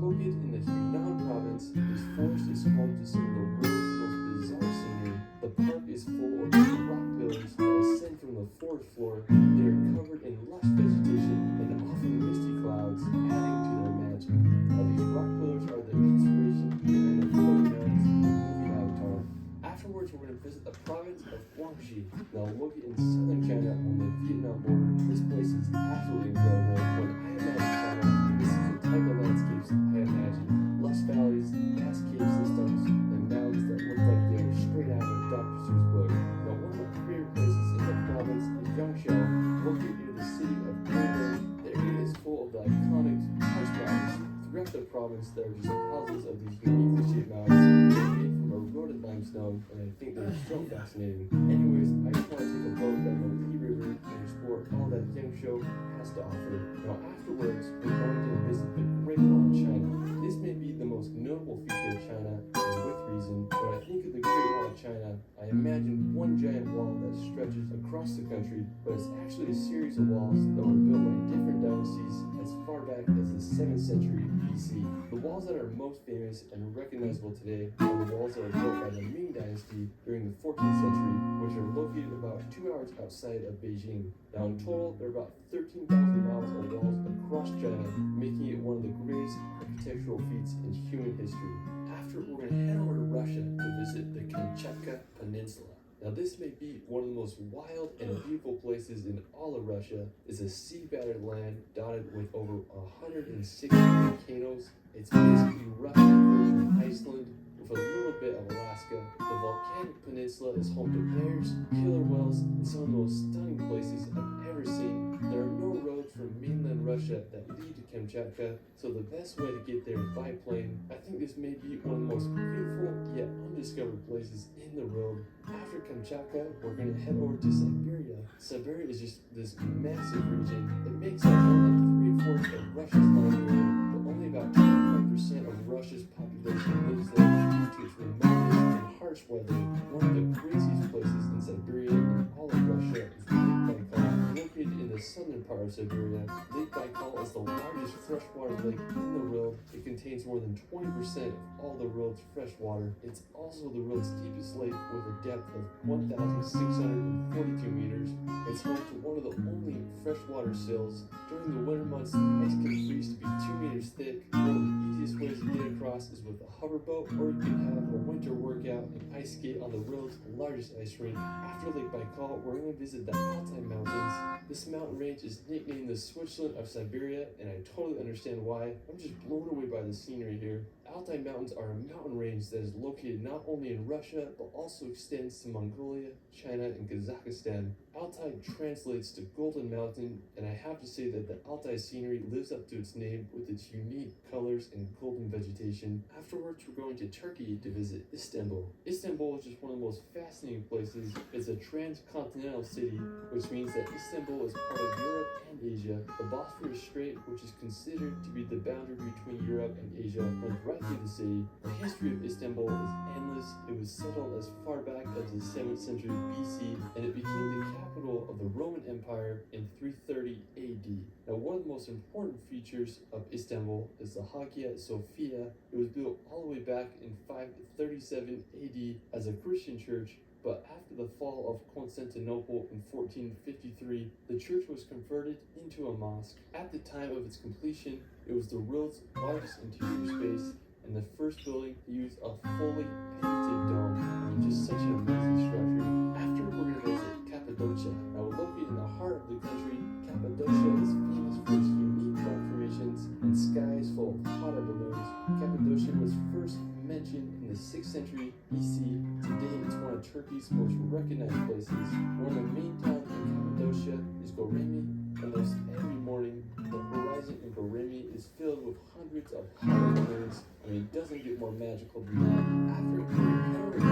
located in the Hunan province, this forest is home to some of the world's most bizarre scenery. The park is full of rock pillars that ascend from the forest floor. They are covered in lush vegetation and often misty clouds, adding to their magic. Now, these rock pillars are the inspiration behind the floating mountains in the movie Avatar. Afterwards, we're going to visit the province of Guangxi. Now, located in southern China on the Vietnam border, this place is absolutely incredible. When I imagine China, this is the type of landscapes I imagine. Lush valleys, vast cave systems, and mountains that look like they are straight out of a Dr. Seuss book. Now, one of my favorite places in the province is Yangshao, located near the city of Beijing. The area is full of the iconic Touch Mountains. Throughout the province, there are just thousands of these uniquely shaped mountains made from eroded limestone, and I think they're so fascinating. Anyways, I just want to take a boat down the Li River and explore all that Yangshao has to offer. Now, afterwards, we're going to visit the Great Wall of China. This may be the most notable feature of China, and with reason. When I think of the Great Wall of China, I imagine one giant wall that stretches across the country, but it's actually a series of walls that were built by different dynasties as far 7th century BC. The walls that are most famous and recognizable today are the walls that were built by the Ming Dynasty during the 14th century, which are located about 2 hours outside of Beijing. Now in total, there are about 13,000 miles of walls across China, making it one of the greatest architectural feats in human history. After, we're going to head over to Russia to visit the Kamchatka Peninsula. Now this may be one of the most wild and beautiful places in all of Russia. It's a sea-battered land dotted with over 160 volcanoes. It's basically Russian version of Iceland with a little bit of Alaska. The volcanic peninsula is home to bears, killer whales, and some of the most stunning places I've ever seen. There are no roads from mainland Russia that lead to Kamchatka, so the best way to get there is by plane. I think this may be one of the most beautiful yet undiscovered places in the world. After Kamchatka, we're going to head over to Siberia. Siberia is just this massive region. It makes up more than 3/4 of Russia's land area, but only about 25% of Russia's population lives there due to its remoteness and harsh weather. One of the craziest places in Siberia in all of Russia is Lake Baikal. Located in the southern part of Siberia, Lake Baikal is the largest freshwater lake in the world. It contains more than 20% of all the world's fresh water. It's also the world's deepest lake with a depth of 1,642 meters. It's home to one of the only freshwater sills. During the winter months, the ice can freeze to be 2 meters thick. One of the easiest ways to get across is with a hoverboat, or you can have a winter workout and ice skate on the world's largest ice rink. After Lake Baikal, we're going to visit the Altai Mountains. This mountain range is nicknamed the Switzerland of Siberia, and I totally understand why. I'm just blown away by the scenery here. Altai Mountains are a mountain range that is located not only in Russia, but also extends to Mongolia, China, and Kazakhstan. Altai translates to Golden Mountain, and I have to say that the Altai scenery lives up to its name with its unique colors and golden vegetation. Afterwards, we're going to Turkey to visit Istanbul. Istanbul is just one of the most fascinating places. It's a transcontinental city, which means that Istanbul is part of Europe and Asia. The Bosphorus Strait, which is considered to be the boundary between Europe and Asia, runs right through the city. The history of Istanbul is endless. It was settled as far back as the 7th century BC, and it became the capital of the Roman Empire in 330 AD. Now, one of the most important features of Istanbul is the Hagia Sophia. It was built all the way back in 537 AD as a Christian church, but after the fall of Constantinople in 1453, the church was converted into a mosque. At the time of its completion, it was the world's largest interior space and the first building to use a fully painted dome. Just such an amazing structure. After, we're going to visit Cappadocia. Now, located in the heart of the country, Cappadocia is famous for its unique rock formations and skies full of hot air balloons. Cappadocia was first mentioned in the 6th century BC. Today, it's one of Turkey's most recognized places. One of the main towns in Cappadocia is Goremi. Almost every morning, the horizon in Goremi is filled with hundreds of hot air balloons. I mean, it doesn't get more magical than that. After, we're head over to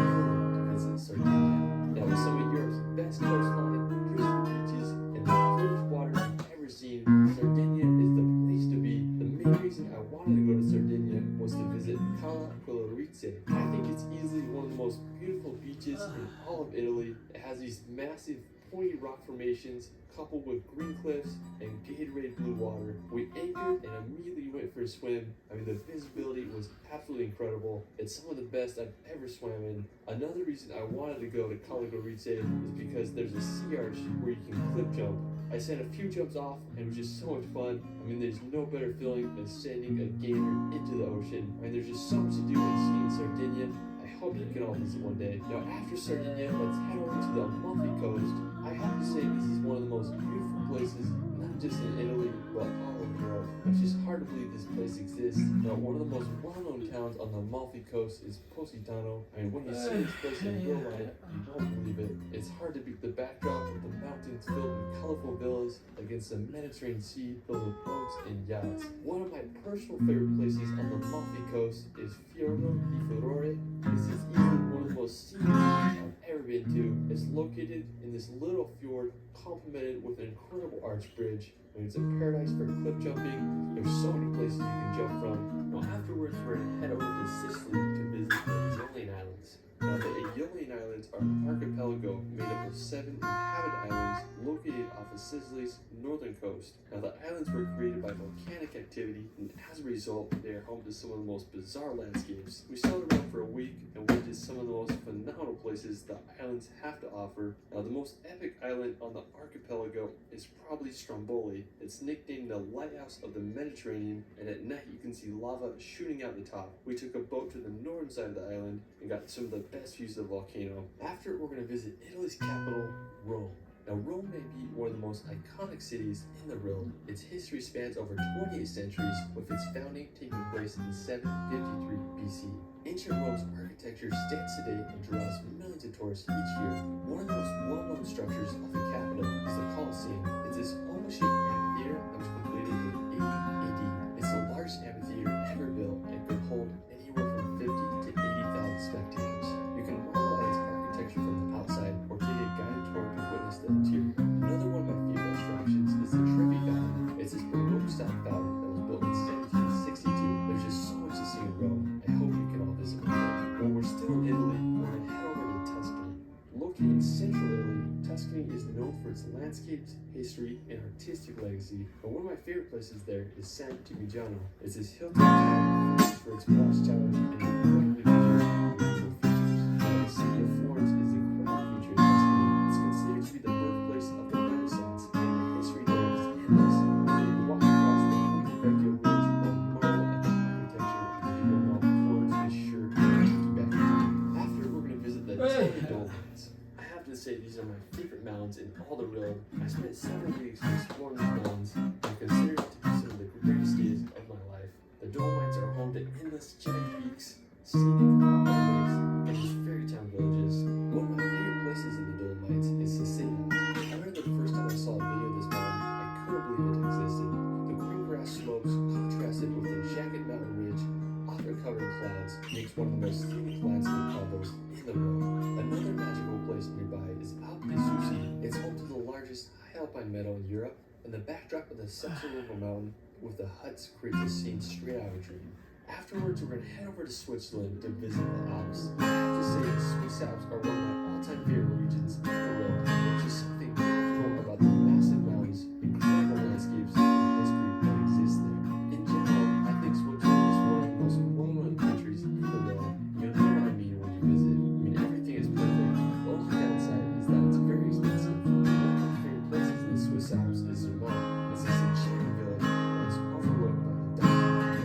visit Sardinia. Now, with some of Europe's best coastline, crystal beaches, and the clearest water I've ever seen, Sardinia is the place to be. The main reason I wanted to go to Sardinia was to visit Cala Colorizze. I think it's easily one of the most beautiful beaches in all of Italy. It has these massive pointy rock formations coupled with green cliffs and Gatorade blue water. We anchored and immediately went for a swim. I mean, the visibility was absolutely incredible. It's some of the best I've ever swam in. Another reason I wanted to go to Cala Colorizze is because there's a sea arch where you can cliff jump. I sent a few jumps off and it was just so much fun. I mean, there's no better feeling than sending a gator into the ocean. I mean, there's just so much to do and see in Sardinia. I hope you can all visit one day. Now, after Sardinia, let's head over to the Amalfi Coast. I have to say this is one of the most beautiful places, not just in Italy, but all over Europe. It's just hard to believe this place exists. Now, one of the most well-known towns on the Amalfi Coast is Positano. I mean, when you see this place in real life, you won't believe it. It's hard to beat the backdrop of the mountains filled with colorful villas against the Mediterranean Sea filled with boats and yachts. One of my personal favorite places on the Amalfi Coast is Fiordo di Furore. This is easily one of the most scenic beaches I've ever been to. It's located in this little fjord complemented with an incredible arch bridge. I mean, it's a paradise for cliff jumping. There's so many places you can jump from. Now, afterwards, we're going to head over to Sicily to visit the Aeolian Islands. Now, the Aeolian Islands are an archipelago made up of 7 inhabited islands located off of Sicily Sicily's northern coast. Now, the islands were created by volcanic activity, and as a result, they are home to some of the most bizarre landscapes. We sailed around for a week and went to some of the most phenomenal places the islands have to offer. Now, the most epic island on the archipelago is probably Stromboli. It's nicknamed the lighthouse of the Mediterranean, and at night you can see lava shooting out the top. We took a boat to the northern side of the island and got some of the best views of the volcano. After, we're going to visit Italy's capital, Rome. Now, Rome may be one of the most iconic cities in the world. Its history spans over 28 centuries, with its founding taking place in 753 BC. Ancient Rome's architecture stands today and draws millions of tourists each year. One of the most well-known structures of the capital is the Colosseum. It's this oval-shaped amphitheater that was completed in 80 AD. It's the largest amphitheater ever built and could hold anywhere from 50 to 80,000 spectators. You can marvel at its architecture from the outside or take a guided tour to witness the interior. Another one of my favorite attractions is the Trevi Fountain. It's this Baroque-style fountain that was built in 1762. There's just so much to see in Rome. I hope you can all visit with me. When we're still in Italy, we're going to head over to Tuscany. Located in central Italy, Tuscany is known for its landscapes, history, and artistic legacy. But one of my favorite places there is San Gimignano. It's this hilltop town famous for its watchtower and incredibly picturesque natural features. Now, the city of Florence is a crowd feature in Tuscany. It's considered to be the birthplace of the Renaissance, and the history there is endless. When you walk across the Ponte Vecchio Bridge, you'll marvel at the architecture, and you will know Florence is sure to take you back in time. After, we're going to visit the Toldi Dolomites. I have to say, these are my favorite mountains in all the world. I spent 7 weeks exploring these mountains and consider it to be some of the greatest days of my life. The Dolomites are home to endless jagged peaks, scenic waterways, and just fairy town villages. One of my favorite places in the Dolomites is Sicily. I remember the first time I saw a video of this mountain, I couldn't believe it existed. The green grass slopes contrasted with the jagged mountain ridge, often covered in clouds, makes one of the most scenic landscape combos in the world. Another magical place nearby is Alpe di Susi. It's home to the largest high alpine meadow in Europe, and the backdrop of the Saxo River Mountain with the huts creates a scene straight out of a dream. Afterwards, we're going to head over to Switzerland to visit the Alps. I have to say, the Swiss Alps are one of my all-time favorite regions in the world. There's just something magical about the massive mountains, incredible landscapes, and history that exists there. In general, I think Switzerland is one of the most well-known countries in the world. You'll know what I mean when you visit. I mean, everything is perfect. The only downside is that it's very expensive. One of my favorite places in the Swiss Alps is Zermatt. It's this enchanting village, and it's overlooked by the Dachau.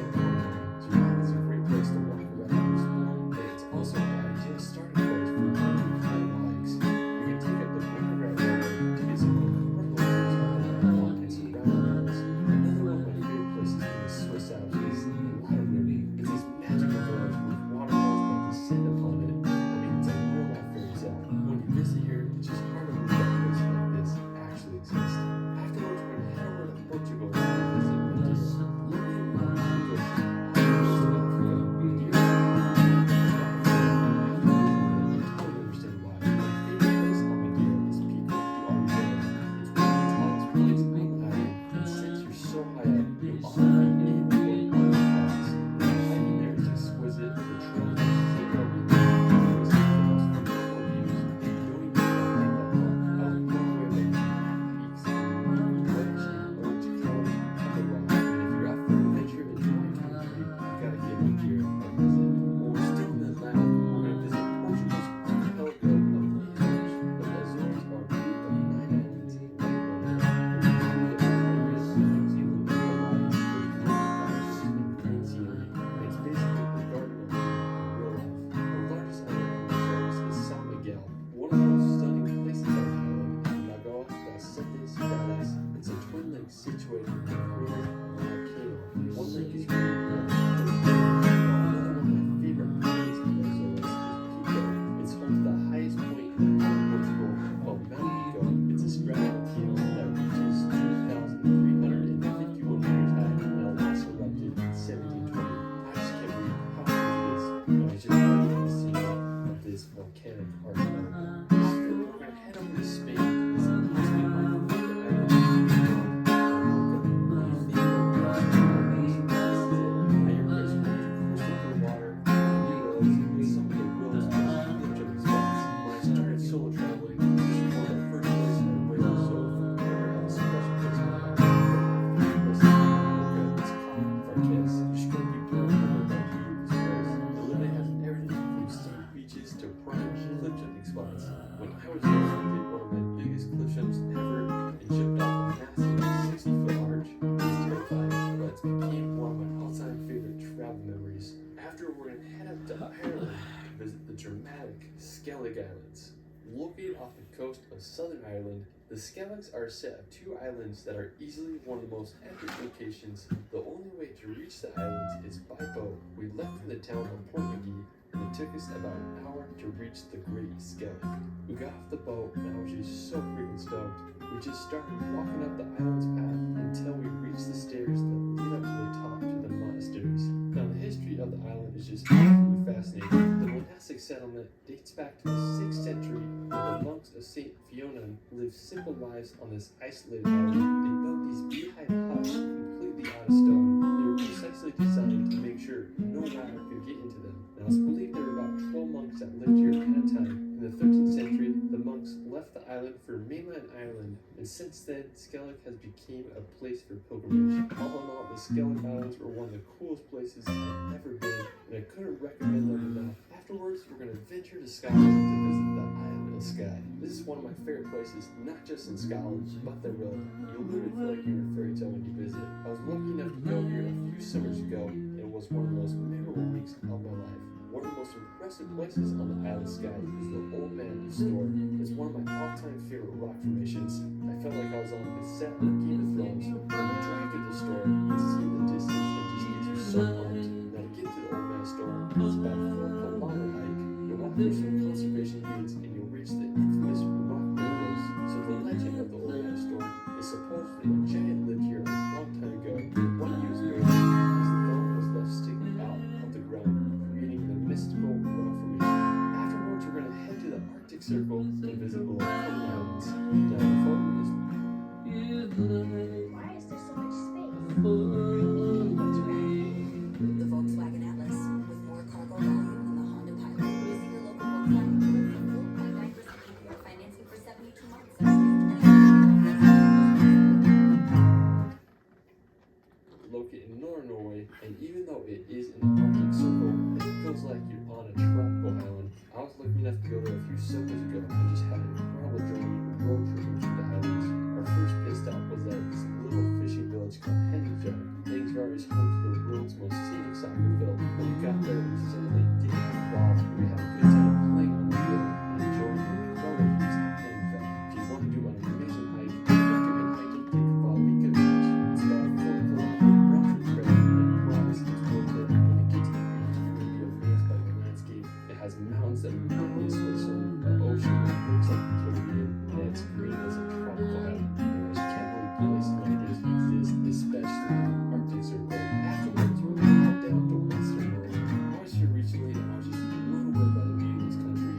Zermatt is a great place to walk around and explore, and it's also an ideal starting place for incredible hikes. You can take up the Wintergrad Railway to get some incredible views Skellig Islands. Located off the coast of Southern Ireland, the Skelligs are a set of 2 islands that are easily one of the most epic locations. The only way to reach the islands is by boat. We left from the town of Portmagee, and it took us about an hour to reach the Great Skellig. We got off the boat and I was just so freaking stoked. We just started walking up the island's path until we reached the stairs that lead up to the top to the monasteries. Now the history of the island is just absolutely fascinating. The monastic settlement dates back to the 6th century, where the monks of St. Fiona lived simple lives on this isolated island. They built these beehive huts completely out of stone. They were precisely designed to make sure no ladder could get into them. Now it's believed there were about 12 monks that lived here at a time. In the 13th century, the monks left the island for mainland Ireland, and since then, Skellig has become a place for pilgrimage. All in all, the Skellig Islands were one of the coolest places I've ever been, and I couldn't recommend them enough. Afterwards, we're going to venture to Scotland to visit the Isle of Skye. This is one of my favorite places, not just in Scotland, but the road. You'll literally feel like you're in a fairy tale when you visit. I was lucky enough to go here a few summers ago, and it was one of the most memorable weeks of my life. One of the most impressive places on the Isle of Skye is the Old Man Store. It's one of my all-time favorite rock formations. I felt like I was on the set of Game of Thrones. When you drive through the store, you see in the distance, it just gets you so pumped. Now to get to the Old Man Store, it's about a 4-kilometer hike. You'll walk through some conservation units and you'll reach the infamous Rock Billows. So the legend of the Old Man Store is supposedly a giant lived here a long time ago. One used to his thumb was left sticking out of the ground, creating the mystical rock formation. Afterwards, we're going to head to the Arctic Circle to visit the Lofoten Islands. Now, Lofoten is Why is there so much space? The Volkswagen Atlas, with more cargo volume than the Honda Pilot. Using your local Volkswagen dealer for 4.9% APR financing for 72 months. located in northern Norway, and even though it is in the Arctic Circle, it feels like you're on a tropical island. I was lucky enough to go there a few summers ago and just had an incredible journey road tripping through the islands. Our first pit stop was at this little fishing village called Henningsvær. Henningsvær is home to the world's most scenic soccer field. When we got there, we certainly didn't have a problem. We had a good time playing on the field and enjoying the incredible views of Henningsvær. If you want to do an amazing hike, I recommend hiking to Kvalvika Beach. It's about a 4-kilometer round trip trek, and I promise it's worth it. When you get to the beach, you're going to be amazed by the landscape. It has mountains that remind me of Switzerland, an ocean that looks like the Caribbean, and it's green as a tropical island. And I just can't believe places like this exist, especially in the Arctic Circle. Afterwards, we're going to head down to Western Norway. I was here recently, and I was just blown away by the beauty of this country.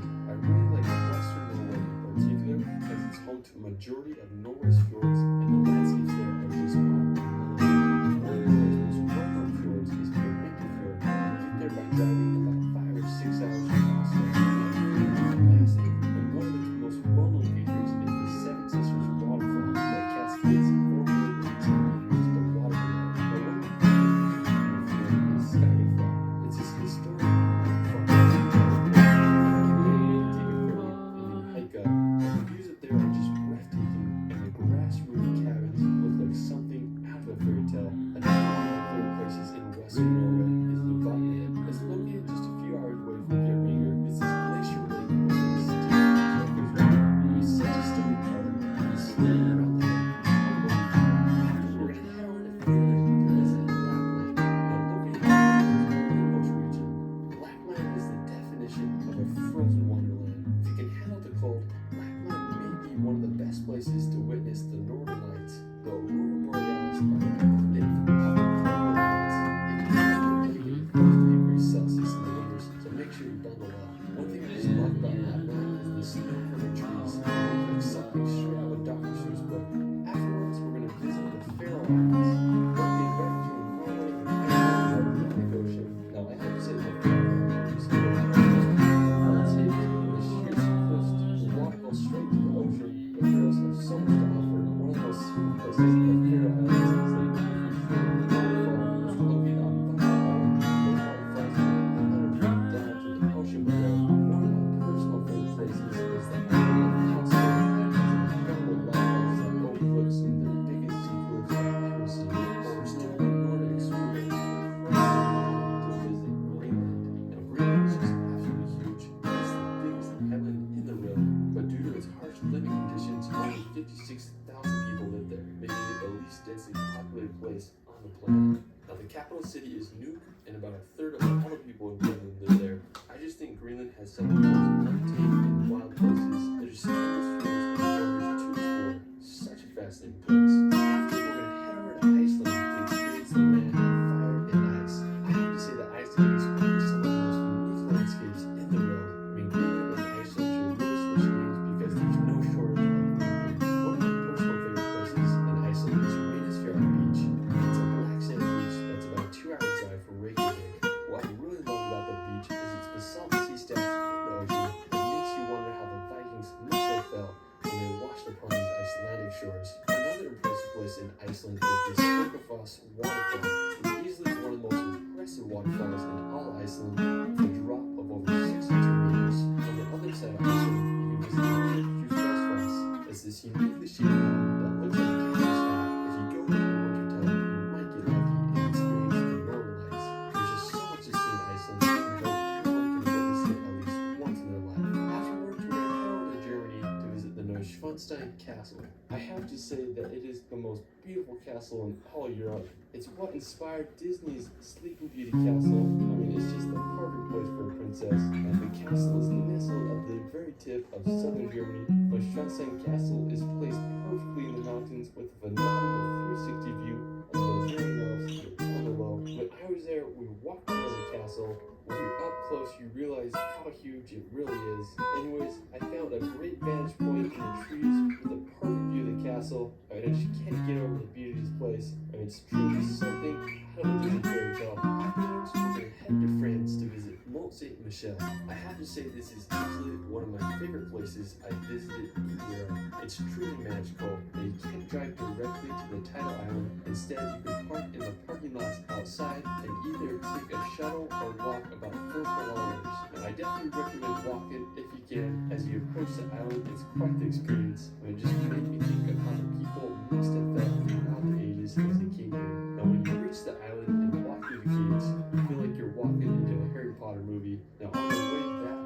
capital city is Nuuk, and about a third of all the people in Greenland live there. I just think Greenland has some of the most untamed and wild places. There's just endless fields and waters to explore. Such a fascinating place. After, we're going to head over to Iceland to experience the land of fire and ice. I have to say that Iceland is probably some of the most unique landscapes in the world. I mean, Greenland and Iceland should really switch names because there's no shortage of greenery. One of my personal favorite places in Iceland is Reynisfjord Beach. It's a black sand beach that's about a 2-hour drive from Reykjavik. What I really love about the beach is its basalt sea steps in the ocean. It makes you wonder how the Vikings must have felt when they washed upon these Icelandic shores. Another impressive place in Iceland is the Skorpafoss waterfall. It's easily one of the most impressive waterfalls in all Iceland, with a drop of over 62 meters. On the other side of Iceland, you can visit the Kirkjufells. It's this uniquely shaped mountain that looks like a cactus hat. If you go there in the wintertime, you might get lucky and experience the northern lights. There's just so much to see in Iceland, and I hope everyone can witness it at least once in their life. Afterwards, we're going to head over to Germany to visit the Neuschwanstein Castle. I have to say that it is the most beautiful castle in all Europe. It's what inspired Disney's Sleeping Beauty castle. I mean, it's just the perfect place for a princess. And the castle is nestled at the very tip of southern Germany. Neuschwanstein Castle is placed perfectly in the mountains with a phenomenal 360 view of the very mouse on the low. When I was there, we walked around the castle. When you're up close, you realize how huge it really is. Anyways, I found a great vantage point in the trees with a perfect view of the castle. I mean, I just can't get over the beauty of this place. I mean, it's truly something out of a Disney fairy tale. Afterwards, we're going to head to France to visit Mont Saint Michel. I have to say this is easily one of my favorite places I visited in Europe. It's truly magical, and you can't drive directly to the tidal island. Instead, you can park in the parking lots outside and either take a shuttle or walk about 4 kilometers. Now, I definitely recommend walking if you can. As you approach the island, it's quite the experience. I mean, it just made me think of how the people must have felt throughout the ages as they came here. Now, when you reach the island and walk through the gates, you feel like you're walking into a Harry Potter movie. Now, on the way back,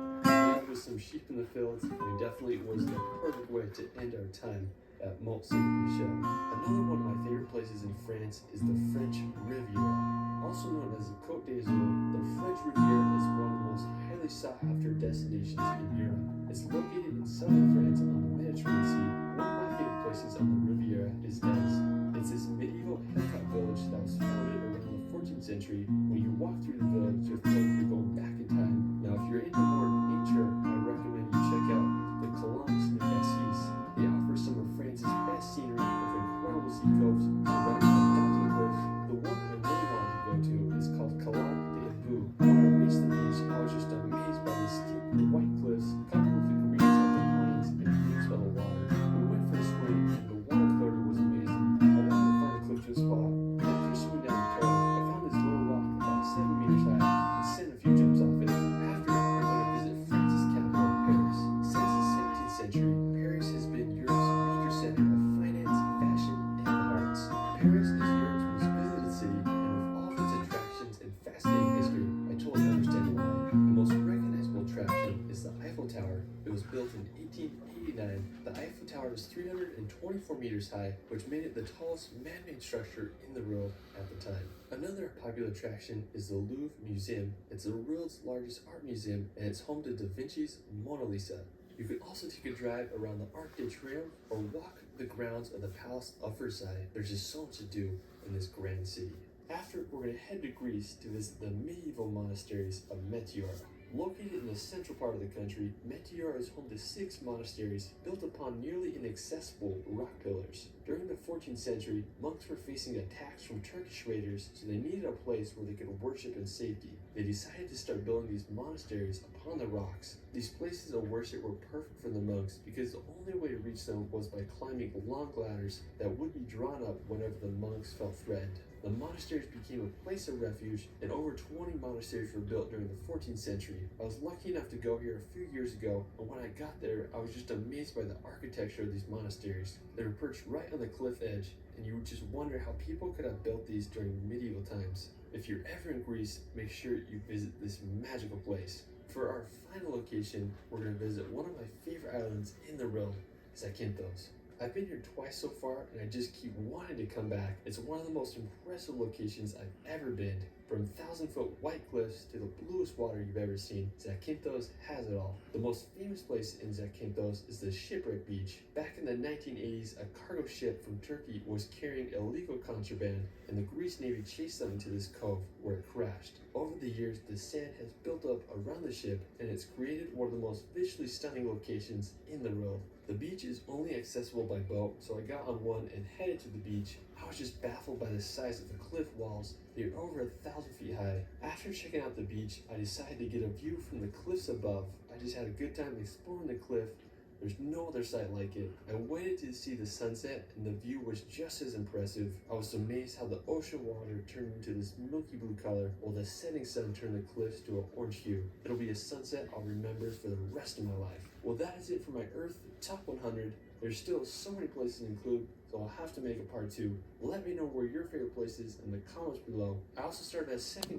there was some sheep in the fields, and it definitely was the perfect way to end our time at Mont Saint Michel. Another one of my favorite places in France is the French Riviera. Also known as the Côte d'Azur, the French Riviera is one of the most highly sought after destinations in Europe. It's located in southern France on the Mediterranean Sea. One of my favorite places on the Riviera is Ez. It's this medieval hilltop village that was founded around the 14th century. When you walk through the village, you'll feel like you're going back in time. Now, if you're into more nature, I recommend you check out the Calanques de Cassis. They offer some of France's best scenery with incredible sea coves surrounded by daunting cliffs. The one I really wanted to go to is called Calanque de Ébou. When I reached the beach, I was just amazed by the steep white cliffs coupled with the greens of the pines and blue of the water. We went for a swim, and the water clarity was amazing. I wanted to find a cliff spot, and after swimming down the cove, I found this little rock about 7 meters high and sent a few jumps off it. After, I went to visit France's capital, Paris. Since the 17th century, Paris has been Europe's major center of finance, fashion, and the arts. Paris is Europe's most visited city, and with all of its attractions and fascinating history, I totally understand why. The most recognizable attraction is the Eiffel Tower. It was built in 1889. The Eiffel Tower is 324 meters high, which made it the tallest man-made structure in the world at the time. Another popular attraction is the Louvre Museum. It's the world's largest art museum, and it's home to Da Vinci's Mona Lisa. You can also take a drive around the Arc de Triomphe or walk the grounds of the Palace of Versailles. There's just so much to do in this grand city. After, we're going to head to Greece to visit the medieval monasteries of Meteora. Located in the central part of the country, Meteora is home to 6 monasteries built upon nearly inaccessible rock pillars. During the 14th century, monks were facing attacks from Turkish raiders, so they needed a place where they could worship in safety. They decided to start building these monasteries upon the rocks. These places of worship were perfect for the monks because the only way to reach them was by climbing long ladders that would be drawn up whenever the monks felt threatened. The monasteries became a place of refuge, and over 20 monasteries were built during the 14th century. I was lucky enough to go here a few years ago, and when I got there, I was just amazed by the architecture of these monasteries. They were perched right on the cliff edge, and you would just wonder how people could have built these during medieval times. If you're ever in Greece, make sure you visit this magical place. For our final location, we're going to visit one of my favorite islands in the world, Zakynthos. I've been here twice so far, and I just keep wanting to come back. It's one of the most impressive locations I've ever been. From 1,000-foot white cliffs to the bluest water you've ever seen, Zakynthos has it all. The most famous place in Zakynthos is the Shipwreck Beach. Back in the 1980s, a cargo ship from Turkey was carrying illegal contraband, and the Greece Navy chased them into this cove where it crashed. Over the years, the sand has built up around the ship, and it's created one of the most visually stunning locations in the world. The beach is only accessible by boat, so I got on one and headed to the beach. I was just baffled by the size of the cliff walls. They're over 1,000 feet high. After checking out the beach, I decided to get a view from the cliffs above. I just had a good time exploring the cliff. There's no other sight like it. I waited to see the sunset, and the view was just as impressive. I was amazed how the ocean water turned into this milky blue color, while the setting sun turned the cliffs to an orange hue. It'll be a sunset I'll remember for the rest of my life. Well, that is it for my Earth Top 100. There's still so many places to include, so I'll have to make a part 2. Let me know where your favorite place is in the comments below. I also started a second